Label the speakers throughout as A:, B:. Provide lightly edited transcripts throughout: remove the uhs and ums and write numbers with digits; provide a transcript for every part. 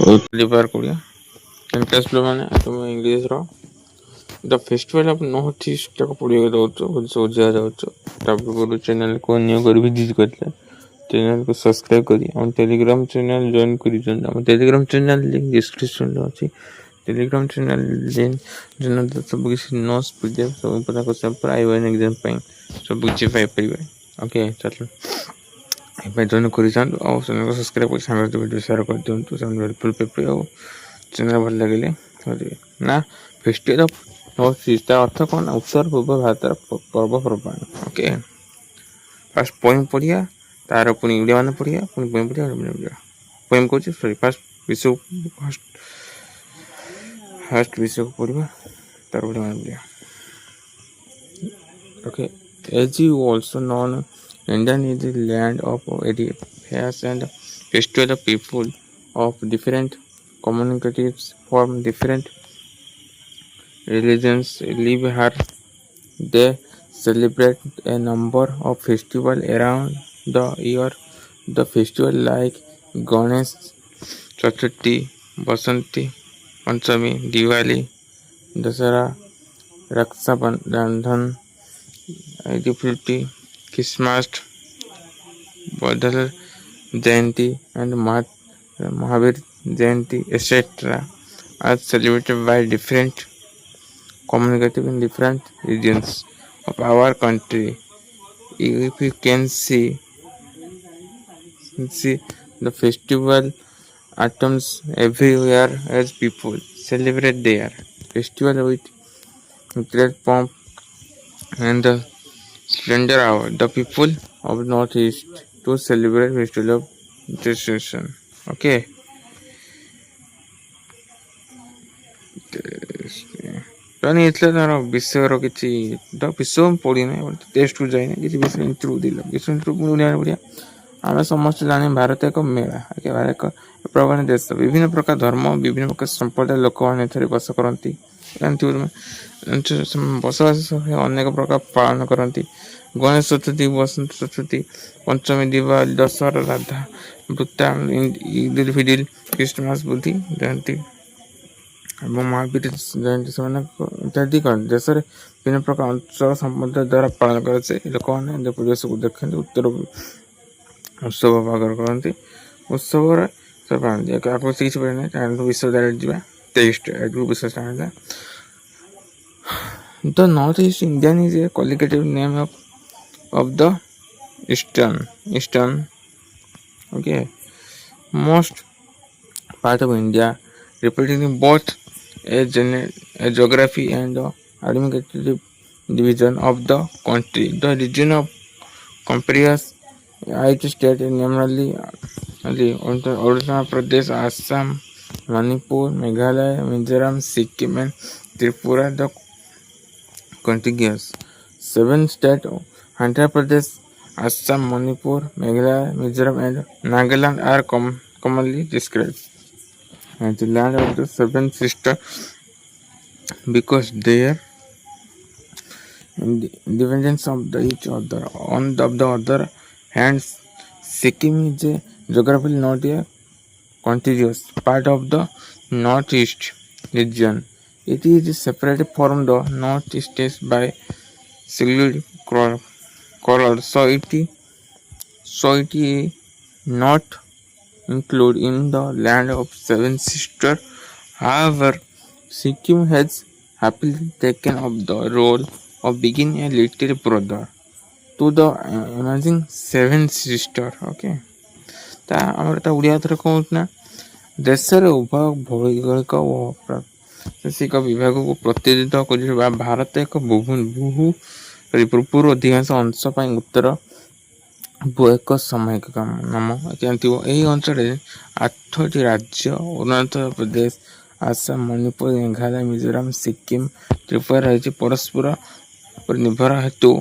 A: Deliver Korea. And test flow माने तुम English रो the festival of North East को पढ़िए दउचो सोजा जाउचो तापर गुरु चैनल को न्यू कर विजिट करले चैनल को सब्सक्राइब करी हम टेलीग्राम चैनल जॉइन करी जन हम टेलीग्राम चैनल लिंक डिस्क्रिप्शन में अछि टेलीग्राम चैनल लिंक जन सब किसी नोट्स पीडीएफ सब पता को सब प्राइवेट एग्जाम पे सब किछि पाइ परिबे ओके चलो ए जॉइन करी जन और चैनल को सब्सक्राइब कर सामने वीडियो शेयर कर दियंतु सब हेल्पफुल पेपर और चैनल भल लगे ना फेस्टिवल ऑफ नॉर्थ ईस्ट अर्थ कौन उत्तर पूर्व भारत पर्वपर्वाणी ओके फास्ट पोएम पढ़िया तार पुणी वीडियो मान पढ़िया पुणी पोएम पढ़िया पोएम कौन सॉरी फास्ट विषय फास्ट विषय को पढ़िया तार वीडियो मान पढ़िया okay as you also know India is the land of fairs and festival of people of different communities from different religions live here. They celebrate a number of festivals around the year. The festival like Ganesh Chaturthi, Basanti, Panchami, Diwali, Dasara, Raksha Bandhan, Eidul-Fitr, Christmas, Buddha Jayanti, and Mahavir Jayanti, etc. are celebrated by different communities in different regions of our country. If you can see the festival items everywhere as people celebrate their festival with great pomp and the splendor of the people of Northeast to celebrate festival of Destination. Okay. Pani इतले तार विषय किसी विषय पढ़ी ना test को जाए किसी विषय इंटरव्यू दिल विषय इंटरव्यू बढ़िया आम समस्त जाने भारत एक मेला भारत एक प्रकार देश विभिन्न प्रकार धर्म विभिन्न प्रकार संप्रदाय लोक मैंने बस करती बसवास अनेक प्रकार पालन करती गणेश चतुर्थी बसंत चतुर्थी पंचमी दिवाली दशहरा राधा वृत्ता ईद फिदिल क्रिसमस बुद्धि जयंती महावीर जयंती से इत्यादि देश में विभिन्न प्रकार अंचल संप्रदाय द्वारा पालन कर लोक मैंने परिवेश को देखते उत्तर उत्सव भाग करती उत्सव किसी पढ़े विश्वविद्यालय जावा 23 विश्व The Northeast Indian is a colloquial name of the Eastern okay most part of India, representing both a geography and the administrative division of the country. The region of comprises 8 states, namely Arunachal Pradesh, Assam, Manipur, Meghalaya, Mizoram, Sikkim, and Tripura. The contiguous 7 states, Andhra Pradesh, Assam, Manipur, Meghalaya, Mizoram, and Nagaland are commonly described as the land of the 7 sisters because their independence of each other. On the other hand, Sikkim is a geographically not a contiguous part of the Northeast region. It is separated from the Northeast by Sigurd Coral, so it is not included in the land of 7 sisters. However, Sikkim has happily taken up the role of being a little brother to the amazing 7 sisters. Okay. Odia थर कहना देशर उभय भौगोलिक और प्रादेशिक विभाग को प्रतिनिधित्व कर भारत एक पूर्व अधिकांश अंश उत्तर एक सामयिक नाम जानते यही अंचल 8टी राज्य अरुणाचल प्रदेश आसाम मणिपुर मेघालय मिजोराम सिक्किम त्रिपुरा रही परस्पर पर निर्भर हेतु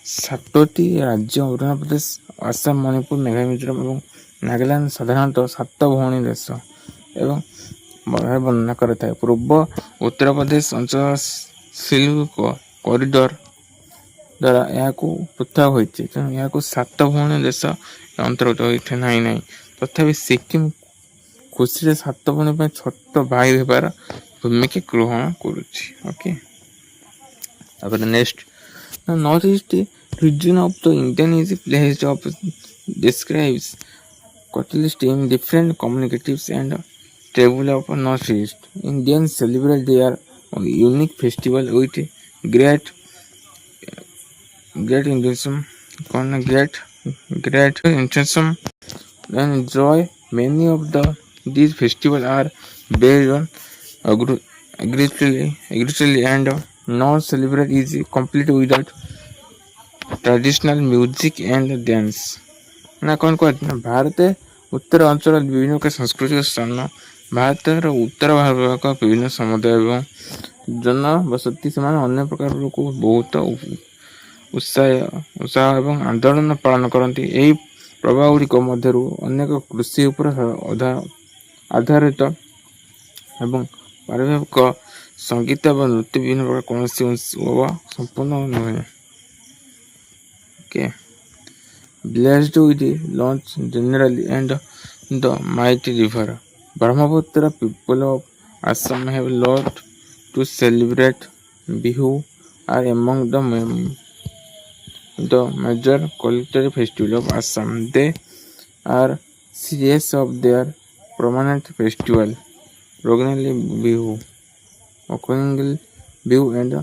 A: 7टी राज्य अरुणाचल प्रदेश आसाम मणिपुर मेघालय मिजोराम और नागालैंड साधारणतः 7 भौणी देश एवं वर्णना करता है। पूर्व उत्तर प्रदेश अंचल सिल्क कॉरिडोर द्वारा यहाँ पृथक होती तेणु यहाँ 7 भौणी देश अंतर्गत होते ना तथापि सिक्किम ଖୁସିରେ ସାତ ଭଉଣୀ ପାଇଁ ଛୋଟ ଭାଇ ହେବାର ଭୂମିକା ଗ୍ରହଣ କରୁଛି। ଓକେ, ତାପରେ next, north east region of the Indian is a place of describes catalyst in different communities and tribal of Northeast. Indians celebrate their unique festival with great enthusiasm, great enthusiasm and joy. Many of these festivals are based on agriculturally and not celebrate is complete without traditional music and dance. ନା କ'ଣ କୁହାଯାଏ ନା ଭାରତ ଉତ୍ତର ଅଞ୍ଚଳ ବିଭିନ୍ନ ପ୍ରକାର ସାଂସ୍କୃତିକ ସ୍ଥାନ, ଭାରତର ଉତ୍ତର ଭାଗ ବିଭିନ୍ନ ସମୁଦାୟ ଏବଂ ଜନବସତି, ସେମାନେ ଅନ୍ୟ ପ୍ରକାର ଲୋକ ବହୁତ ଉତ୍ସାହ ଏବଂ ଆନ୍ଦୋଳନ ପାଳନ କରନ୍ତି। ଏହି ପ୍ରଭାବ ଗୁଡ଼ିକ ମଧ୍ୟରୁ ଅନେକ କୃଷି ଉପରେ ଆଧାରିତ ଏବଂ ପାରିବାରିକ ସଙ୍ଗୀତ ଏବଂ ନୃତ୍ୟ ବିଭିନ୍ନ ପ୍ରକାର କୌଣସି ଉତ୍ସବ ସମ୍ପୂର୍ଣ୍ଣ ନୁହେଁ। Okay. Blessed with launch generally and the mighty river Brahmaputra, people of Assam have loved to celebrate Bihu, are among the major cultural festivals of Assam. They are series of their prominent festival, Rognali Bihu, Okangal Bihu and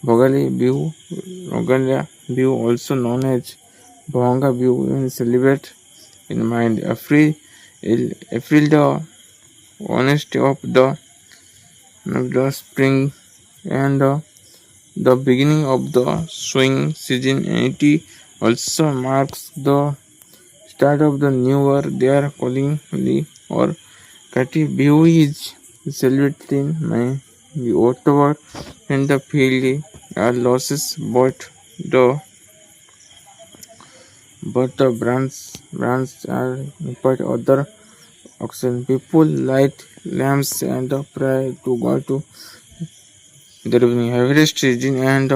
A: Bhogali Bihu. Rogalia Bihu, also known as Bhanga Bihu, is celebrated in mind April the honesty of the spring and the beginning of the sowing season. It also marks the start of the new year. They are calling or Kati Bihu is celebrated in May, October, and the field are losses, but the brands are but other auction. People light lamps and pray to God to their harvest season and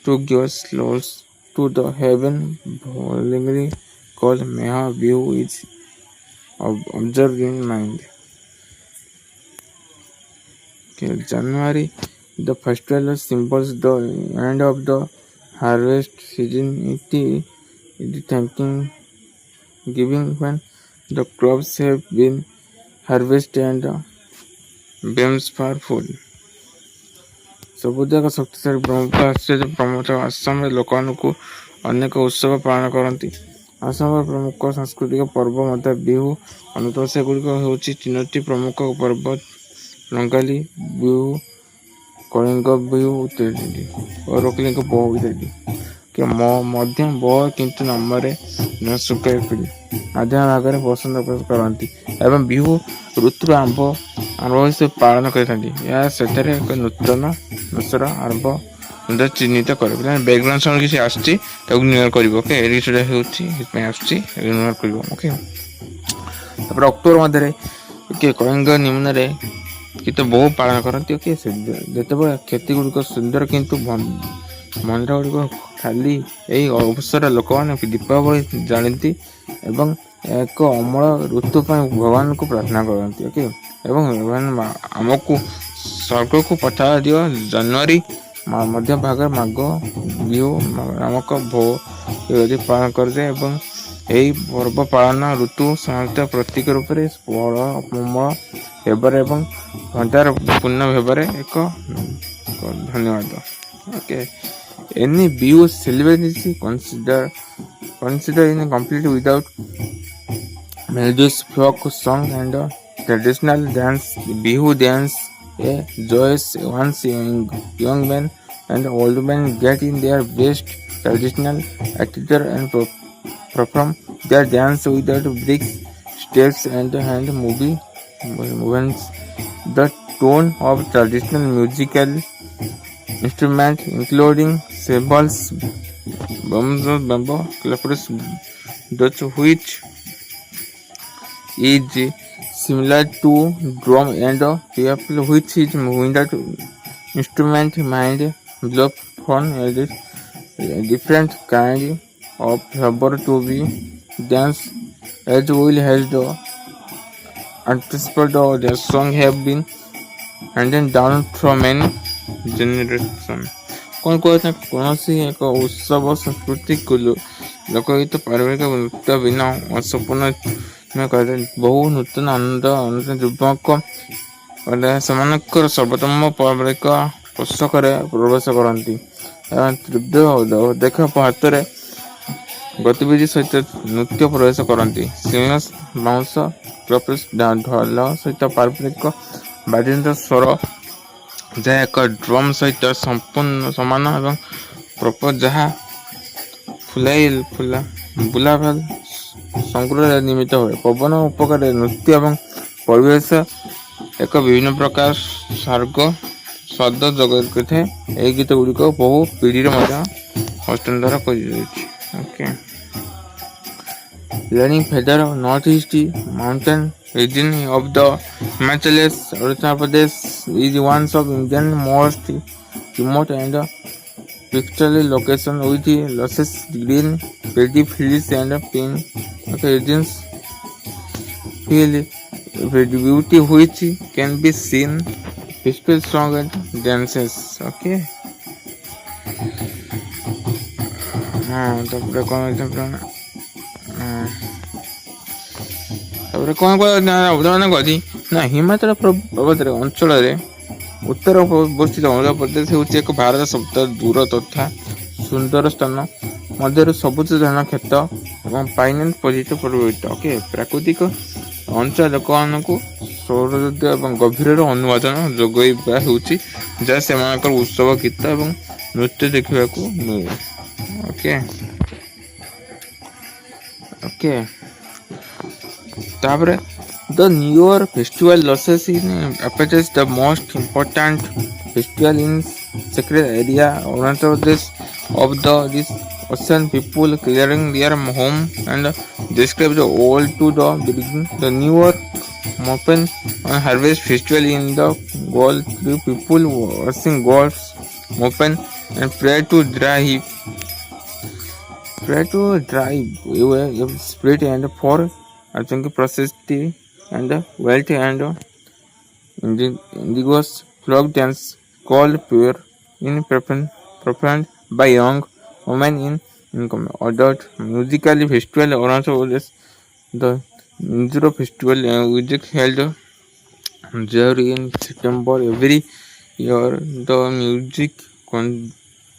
A: to give souls to the heaven. Volingly called Meha Bihu is observed in mind. Okay, January, the festival symbols the end of the harvest season. It is thanking giving when the crops have been harvested and beams for food. ସବୁଯାକ ଶକ୍ତିଶାଳୀ ବ୍ରହ୍ମପୁତ୍ର ଆଶ୍ଚର୍ଯ୍ୟ ପ୍ରମୁଖ ଆସାମରେ ଲୋକମାନଙ୍କୁ ଅନେକ ଉତ୍ସବ ପାଳନ କରନ୍ତି। ଆସାମର ପ୍ରମୁଖ ସାଂସ୍କୃତିକ ପର୍ବ ମଧ୍ୟ ବିହୁ ଅନ୍ୟତମ। ସେଗୁଡ଼ିକ ହେଉଛି ତିନୋଟି ପ୍ରମୁଖ ପର୍ବ, ରଙ୍ଗାଲି ବିହୁ, କଳିଙ୍ଗ ବିହୁ ଇତ୍ୟାଦି ଓ ରୋକଲିଙ୍ଗ ବୋହ ଇତ୍ୟାଦି। ମଧ୍ୟ ବୋହ କିନ୍ତୁ ନାମରେ ଶୁଖାଇ ପିଢ଼ି ମାଧ୍ୟମ ଭାଗରେ ବସନ୍ତ ପ୍ରକାଶ କରନ୍ତି ଏବଂ ବିହୁ ଋତୁର ଆରମ୍ଭ ହିସାବରେ ପାଳନ କରିଥାନ୍ତି। ଏହା ସେଠାରେ ଏକ ନୂତନ ମାସର ଆରମ୍ଭ ଚିହ୍ନିତ କରେ। ବ୍ୟାକଗ୍ରାଉଣ୍ଡ ସାଉଣ୍ଡ କିଛି ଆସୁଛି, ତାକୁ ଇଗ୍ନୋର କରିବ। ଓକେ, ଏଇଟା ହେଉଛି ସେଥିପାଇଁ ଆସୁଛି, ଇଗ୍ନୋର କରିବ। ଓକେ, ତାପରେ ଅକ୍ଟୋବର ମଧ୍ୟରେ କଳିଙ୍ଗ ନିମ୍ନରେ କିନ୍ତୁ ବହୁ ପାଳନ କରନ୍ତି। ଓକେ, ଯେତେବେଳେ କ୍ଷତି ଗୁଡ଼ିକ ସୁନ୍ଦର କିନ୍ତୁ ମନ୍ଦିର ଗୁଡ଼ିକ ଖାଲି, ଏହି ଅବସର ଲୋକମାନେ ଦୀପାବଳି ଜାଣନ୍ତି ଏବଂ ଏକ ଅମଳ ଋତୁ ପାଇଁ ଭଗବାନଙ୍କୁ ପ୍ରାର୍ଥନା କରନ୍ତି। ଓକେ, ଏବଂ ଆମକୁ ସ୍ୱର୍ଗକୁ ପଠା ଦିଅ। ଜାନୁଆରୀ ମଧ୍ୟ ଭାଗରେ ମାଘ ବିହୁ ନାମକ ପାଳନ କରାଯାଏ ଏବଂ ଏହି ପର୍ବ ପାଳନ ଋତୁ ସମାପ୍ତ ପ୍ରତୀକ ରୂପରେ ଫଳ ଅମଳ ହେବାରେ ଏବଂ ଭଣ୍ଡାର ପୂର୍ଣ୍ଣ ହେବାରେ ଏକ ଧନ୍ୟବାଦ। Okay, any Bihu celebration is considered incomplete without melodious folk song and traditional dance. Bihu dance a joyous once young men and old men get in their best traditional attire and perform their dance without breaks, steps and hand movements. The tone of traditional musical instruments including cymbals, bamboo, clappers, which is similar to drum and fiddle, which is wind instrument mind blow from a different kind of rubber to be danced as well as the anticipated their song have been handed down from many generation. କ'ଣ କହୁଛନ୍ତି କୌଣସି ଏକ ଉତ୍ସବ ସଂସ୍କୃତିକୁ ଲୋକଗୀତ ପାରିବାରିକ ନୃତ୍ୟ ବିନା ଅସମ୍ପୂର୍ଣ୍ଣ କରାଯାଏ। ବହୁ ନୂତନ ଆନନ୍ଦ ଯୁବକ ସେମାନଙ୍କର ସର୍ବୋତ୍ତମ ପାରିବାରିକ ପୋଷାକରେ ପ୍ରବେଶ କରନ୍ତି ଏବଂ ତୀବ୍ର ଦେଖ ହାତରେ ଗତିବିଧି ସହିତ ନୃତ୍ୟ ପ୍ରବେଶ କରନ୍ତି। ସିଂହ ବାଉଁଶ ଢୋଲ ସହିତ ପାରମ୍ପରିକ ବାଦ୍ୟଯନ୍ତ୍ର ସ୍ୱର ଯାହା ଏକ ଡ୍ରମ୍ ସହିତ ସମ୍ପୂର୍ଣ୍ଣ ସମାନ ଏବଂ ପ୍ରପର ଯାହା ବୁଲାଭାଲ ସଂଗ୍ରହରେ ନିର୍ମିତ ହୁଏ। ପବନ ଉପକାରରେ ନୃତ୍ୟ ଏବଂ ପରିବେଶ ଏକ ବିଭିନ୍ନ ପ୍ରକାର ସ୍ୱାଦ ଯୋଗାଇ କରିଥାଏ। ଏହି ଗୀତ ଗୁଡ଼ିକ ବହୁ ପିଢ଼ିରେ ମଧ୍ୟ ହସ୍ତାନ୍ତର କରାଯାଇଛି। Okay, Learning Feather North East Mountain region of the Himachal Pradesh is one of India's most remote and picturesque locations with luscious green paddy fields and pine regions. Feel beauty which can be seen peaceful song and dances. Okay. ତାପରେ କ'ଣ ଉଦାହରଣ କରି ନା ହିମାଚଳ ପର୍ବତରେ ଅଞ୍ଚଳରେ ଉତ୍ତର ଅବସ୍ଥିତ ଆନ୍ଧ୍ରପ୍ରଦେଶ ହେଉଛି ଏକ ଭାରତ ସବୁଠାରୁ ଦୂର ତଥା ସୁନ୍ଦର ସ୍ଥାନ ମଧ୍ୟରୁ ସବୁଜ ଧାନ କ୍ଷେତ ଏବଂ ପାଇନାନ୍ ପରିଚିତ ପ୍ରଭାବିତ। ଓକେ, ପ୍ରାକୃତିକ ଅଞ୍ଚଳ ଲୋକମାନଙ୍କୁ ସୌନ୍ଦର୍ଯ୍ୟ ଏବଂ ଗଭୀରର ଅନୁବାଦନ ଯୋଗାଇବା ହେଉଛି ଯାହା ସେମାନଙ୍କର ଉତ୍ସବ ଗୀତ ଏବଂ ନୃତ୍ୟ ଦେଖିବାକୁ ମିଳେ। ଓକେ, ତାପରେ The New Year festival losses in Apache the most important festival in sacred area Arunachal Pradesh of this ocean people clearing their home and describe the old to the beginning. The New Year Mopen harvest festival in the goal the people washing goals Mopen and pray to dry spirit and for prosperity and wealth and indigenous folk dance called pure in performed by young women in adult musically festival Arunachal Pradesh. The Indra festival music held there in September every year. The music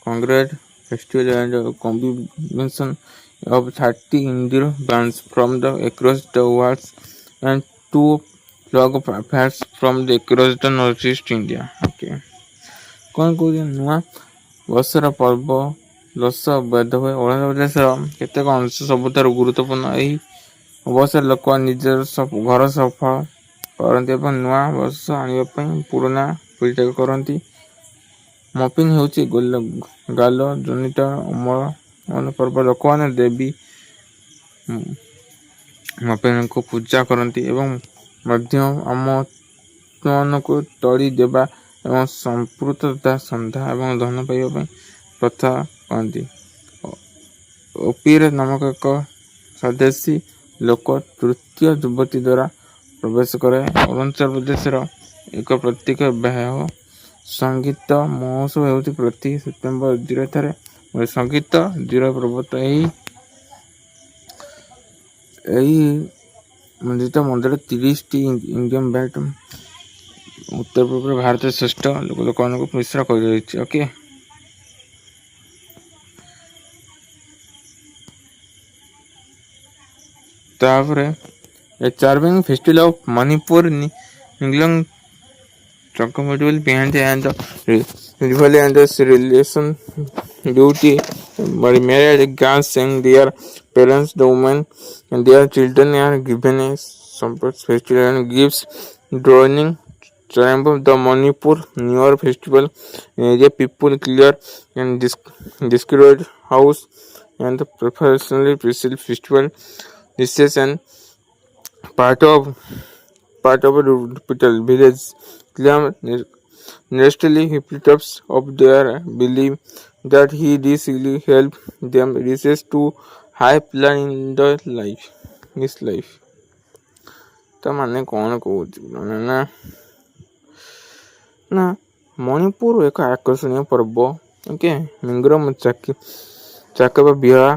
A: congregate festival and combination of 30 Indra bands from the across the world and 2 flag fairs from the across the northeast India. Okay, କ'ଣ କହୁଛି ନୂଆ ବର୍ଷର ପର୍ବ ଦଶ ବେଦ ହୁଏ। ଅରୁଣାଚଳ ପ୍ରଦେଶର କେତେକ ଅଂଶ ସବୁଠାରୁ ଗୁରୁତ୍ୱପୂର୍ଣ୍ଣ। ଏହି ଅବସରରେ ଲୋକ ନିଜର ଘର ସଫା କରନ୍ତି ଏବଂ ନୂଆ ବର୍ଷ ଆଣିବା ପାଇଁ ପୁରୁଣା ପରିତ୍ୟାଗ କରନ୍ତି। ମପିନ୍ ହେଉଛି ଗାଲ ଜନିତ ଅମଳ ପର୍ବ। ଲୋକମାନେ ଦେବୀ ମପିନ୍ଙ୍କୁ ପୂଜା କରନ୍ତି ଏବଂ ମଧ୍ୟ ଆମମାନଙ୍କୁ ତଳି ଦେବା ଏବଂ ସମ୍ପୃକ୍ତ ସନ୍ଧ୍ୟା ଏବଂ ଧନ ପାଇବା ପାଇଁ ପ୍ରଥା କରନ୍ତି। ଓପିର ନାମକ ଏକ ସ୍ୱଦେଶୀ ଲୋକ ତୃତୀୟ ଯୁବତୀ ଦ୍ୱାରା ପ୍ରବେଶ କରେ। ଅରୁଣାଚଳ ପ୍ରଦେଶର ଏକ ପ୍ରତୀକ ବିବାହ ସଙ୍ଗୀତ ମହୋତ୍ସବ ହେଉଛି ପ୍ରତି ସେପ୍ଟେମ୍ବର 0 ଠାରେ ସଙ୍ଗୀତ 0 ପର୍ବତ। ଏହି ମନ୍ଦିର 30ଟି ଇଣ୍ଡିଆନ୍ ବ୍ୟାଟ୍ ଉତ୍ତର ପୂର୍ବରେ ଭାରତର ଶ୍ରେଷ୍ଠ ଲୋକମାନଙ୍କୁ ମିଶ୍ର କରାଯାଇଛି। ଓକେ, ତାପରେ charming festival of Manipur England comfortable behind and rival and relation duty but married girls and their parents the women and their children are given a festival and gives drawing triumph of the Manipur New Year festival area people clear and destroyed house and professionally special festival this is an part of a village claim Nestily hypocrites of their belief that he this will help them reach to high plan in his life. ତ ମାନେ କ'ଣ କହୁଛି ମାନେ ନା ମଣିପୁର ଏକ ଆକର୍ଷଣୀୟ ପର୍ବ। Okay, ମିଙ୍ଗରମ ଚାକିବା ବିବାହ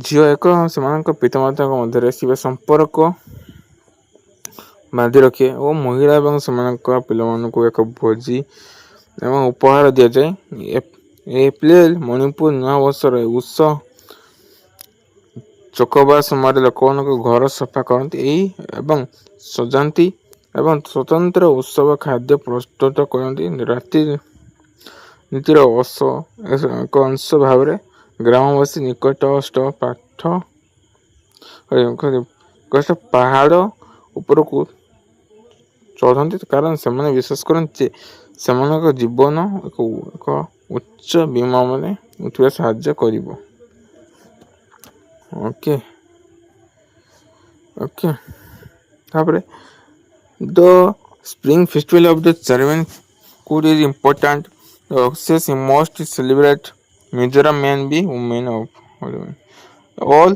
A: ଝିଅ ଏକ ସେମାନଙ୍କ ପିତାମାତାଙ୍କ ମଧ୍ୟରେ ଥିବା ସମ୍ପର୍କ ବାନ୍ଧି ରଖେ ଓ ମହିଳା ଏବଂ ସେମାନଙ୍କ ପିଲାମାନଙ୍କୁ ଏକ ଭୋଜି ଏବଂ ଉପହାର ଦିଆଯାଏ। ଏପ୍ରିଲ ମଣିପୁର ନୂଆବର୍ଷର ଉତ୍ସ ଚକବା ସମୟରେ ଲୋକମାନଙ୍କୁ ଘର ସଫା କରନ୍ତି ଏବଂ ସଜାନ୍ତି ଏବଂ ସ୍ୱତନ୍ତ୍ର ଉତ୍ସବ ଖାଦ୍ୟ ପ୍ରସ୍ତୁତ କରନ୍ତି। ରାତି ନୀତିର ଏକ ଅଂଶ ଭାବରେ ଗ୍ରାମବାସୀ ନିକଟସ୍ଥ ପାହାଡ଼ ଉପରକୁ ଚଢ଼ନ୍ତି, କାରଣ ସେମାନେ ବିଶ୍ୱାସ କରନ୍ତି ଯେ ସେମାନଙ୍କ ଜୀବନ ଏକ ଉଚ୍ଚ ବିମାନରେ ଉଠିବା ସାହାଯ୍ୟ କରିବ। ଓକେ ତାପରେ the spring festival of the ଚାରମେନକୁଡ is important most celebrate Mizoram men be women of all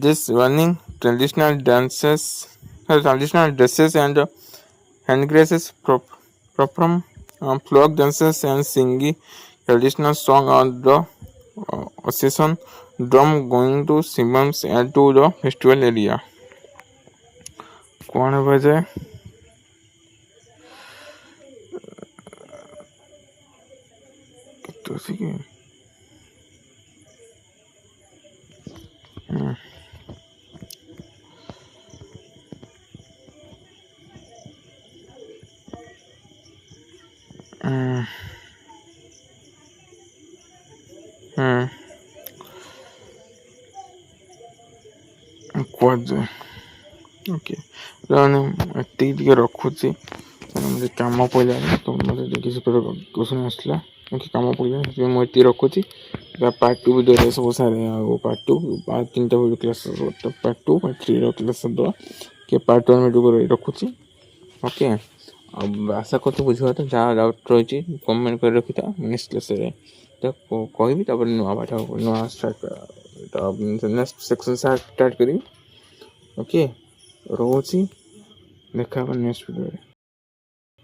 A: this running traditional dresses and handgraces perform folk dances and singing traditional song on the occasion. Drum going to Simmons and to the festival area. कौन बजे तो सीखे କୁଆଡ଼େ okay ଏତିକି ଟିକେ ରଖୁଛି, ମୋତେ କାମ ପଡ଼ିଲାନି ତ ମୋତେ କିଛି କ୍ୱେଶ୍ଚନ୍ ଆସିଲା କାମ ପଡ଼ିଲା, ସେଥିପାଇଁ ମୁଁ ଏତିକି ରଖୁଛି। ପାର୍ଟ 2 ଭିଡ଼ିଓରେ ସବୁ ସାରେ ଆଉ ପାର୍ଟ 3ଟା ଭିଡ଼ିଓ କ୍ଲାସ୍ ପାର୍ଟ 2 ପାର୍ଟ 3ର କ୍ଲାସ୍ ଦେବା କି ପାର୍ଟ 1 ଭିଡ଼ିଓ ରଖୁଛି। ଓକେ, ଆଉ ଆଶା କରୁଛି ବୁଝିବା ତ ଯାହା ଡାଉଟ୍ ରହିଛି କମେଣ୍ଟ କରି ରଖିଥା, ନେକ୍ସଟ କ୍ଲାସ୍ରେ ତ କହିବି, ତାପରେ ନୂଆ ନେକ୍ସଟ ସେକ୍ସନ୍ ଷ୍ଟାର୍ଟ କରିବି। ଓକେ, ରହୁଛି, ଦେଖା ହେବା ନେକ୍ସଟ ଭିଡ଼ିଓରେ।